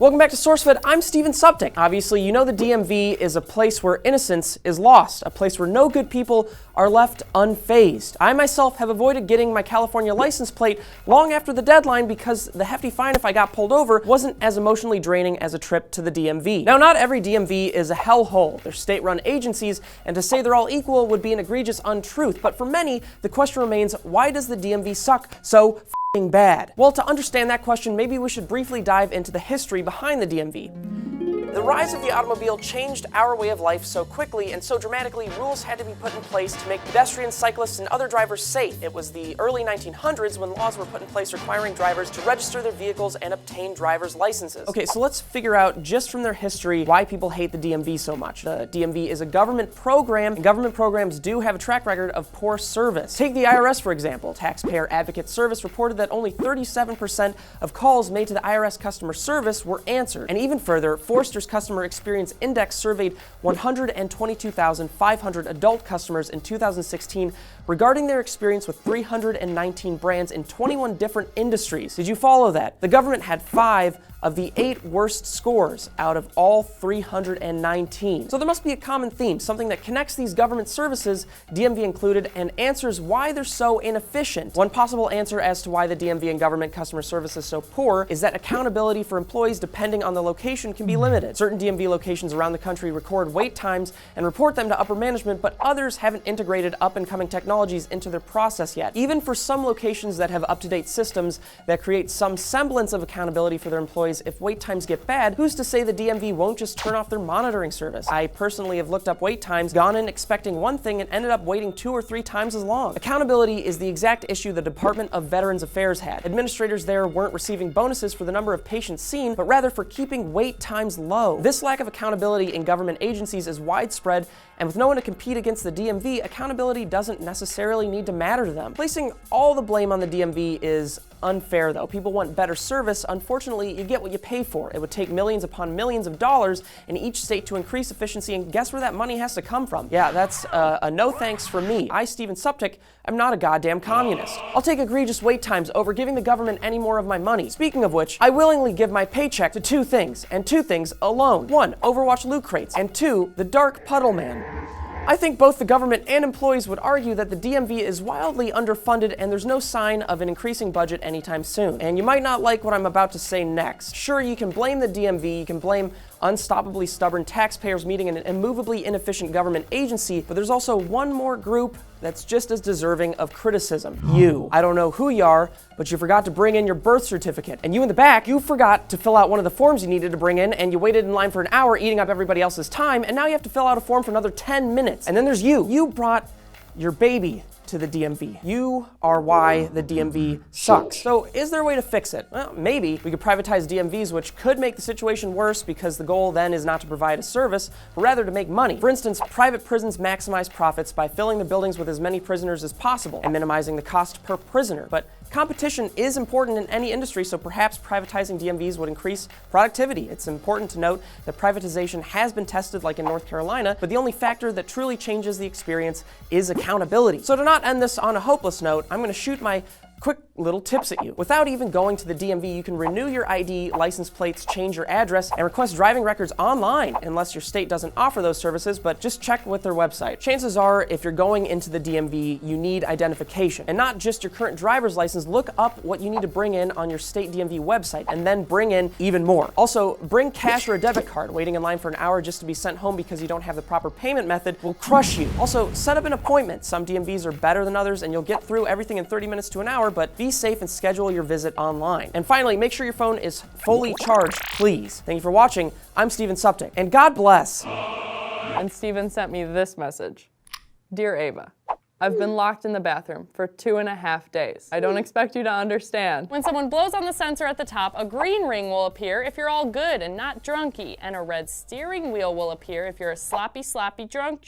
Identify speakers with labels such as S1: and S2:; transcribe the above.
S1: Welcome back to SourceFed. I'm Steven Suptic. Obviously, you know the DMV is a place where innocence is lost, a place where no good people are left unfazed. I myself have avoided getting my California license plate long after the deadline because the hefty fine if I got pulled over wasn't as emotionally draining as a trip to the DMV. Now, not every DMV is a hellhole. They're state-run agencies, and to say they're all equal would be an egregious untruth. But for many, the question remains, why does the DMV suck so bad? Well, to understand that question, maybe we should briefly dive into the history behind the DMV. The rise of the automobile changed our way of life so quickly and so dramatically, rules had to be put in place to make pedestrians, cyclists, and other drivers safe. It was the early 1900s when laws were put in place requiring drivers to register their vehicles and obtain driver's licenses. Okay, so let's figure out just from their history why people hate the DMV so much. The DMV is a government program, and government programs do have a track record of poor service. Take the IRS, for example. Taxpayer Advocate Service reported that only 37% of calls made to the IRS customer service were answered. And even further, Forrester's Customer Experience Index surveyed 122,500 adult customers in 2016 regarding their experience with 319 brands in 21 different industries. Did you follow that? The government had 5 of the 8 worst scores out of all 319. So there must be a common theme, something that connects these government services, DMV included, and answers why they're so inefficient. One possible answer as to why the DMV and government customer service is so poor is that accountability for employees depending on the location can be limited. Certain DMV locations around the country record wait times and report them to upper management, but others haven't integrated up-and-coming technologies into their process yet. Even for some locations that have up-to-date systems that create some semblance of accountability for their employees, if wait times get bad, who's to say the DMV won't just turn off their monitoring service? I personally have looked up wait times, gone in expecting one thing, and ended up waiting 2 or 3 times as long. Accountability is the exact issue the Department of Veterans Affairs had. Administrators there weren't receiving bonuses for the number of patients seen, but rather for keeping wait times low. This lack of accountability in government agencies is widespread, and with no one to compete against the DMV, accountability doesn't necessarily need to matter to them. Placing all the blame on the DMV is unfair, though. People want better service. Unfortunately, you get what you pay for. It would take millions upon millions of dollars in each state to increase efficiency, and guess where that money has to come from? Yeah, that's a no thanks from me. I, Steven Suptic, am not a goddamn communist. I'll take egregious wait times over giving the government any more of my money. Speaking of which, I willingly give my paycheck to 2 things, and 2 things alone. 1, Overwatch loot crates, and 2, the Dark Puddle Man. I think both the government and employees would argue that the DMV is wildly underfunded and there's no sign of an increasing budget anytime soon. And you might not like what I'm about to say next. Sure, you can blame the DMV, you can blame unstoppably stubborn taxpayers meeting an immovably inefficient government agency, but there's also one more group that's just as deserving of criticism. You. I don't know who you are, but you forgot to bring in your birth certificate. And you in the back, you forgot to fill out one of the forms you needed to bring in, and you waited in line for an hour eating up everybody else's time, and now you have to fill out a form for another 10 minutes. And then there's you. You brought your baby to the DMV. You are why the DMV sucks. So is there a way to fix it? Well, maybe. We could privatize DMVs, which could make the situation worse because the goal then is not to provide a service, but rather to make money. For instance, private prisons maximize profits by filling the buildings with as many prisoners as possible and minimizing the cost per prisoner. But competition is important in any industry, so perhaps privatizing DMVs would increase productivity. It's important to note that privatization has been tested, like in North Carolina, but the only factor that truly changes the experience is accountability. So to not end this on a hopeless note, I'm going to shoot my quick little tips at you. Without even going to the DMV, you can renew your ID, license plates, change your address, and request driving records online, unless your state doesn't offer those services, but just check with their website. Chances are, if you're going into the DMV, you need identification. And not just your current driver's license, look up what you need to bring in on your state DMV website, and then bring in even more. Also, bring cash or a debit card. Waiting in line for an hour just to be sent home because you don't have the proper payment method will crush you. Also, set up an appointment. Some DMVs are better than others, and you'll get through everything in 30 minutes to an hour, but be safe and schedule your visit online. And finally, make sure your phone is fully charged, please. Thank you for watching. I'm Steven Suptic, and God bless.
S2: And Steven sent me this message. Dear Ava, I've been locked in the bathroom for 2.5 days. I don't expect you to understand. When someone blows on the sensor at the top, a green ring will appear if you're all good and not drunky, and a red steering wheel will appear if you're a sloppy drunk.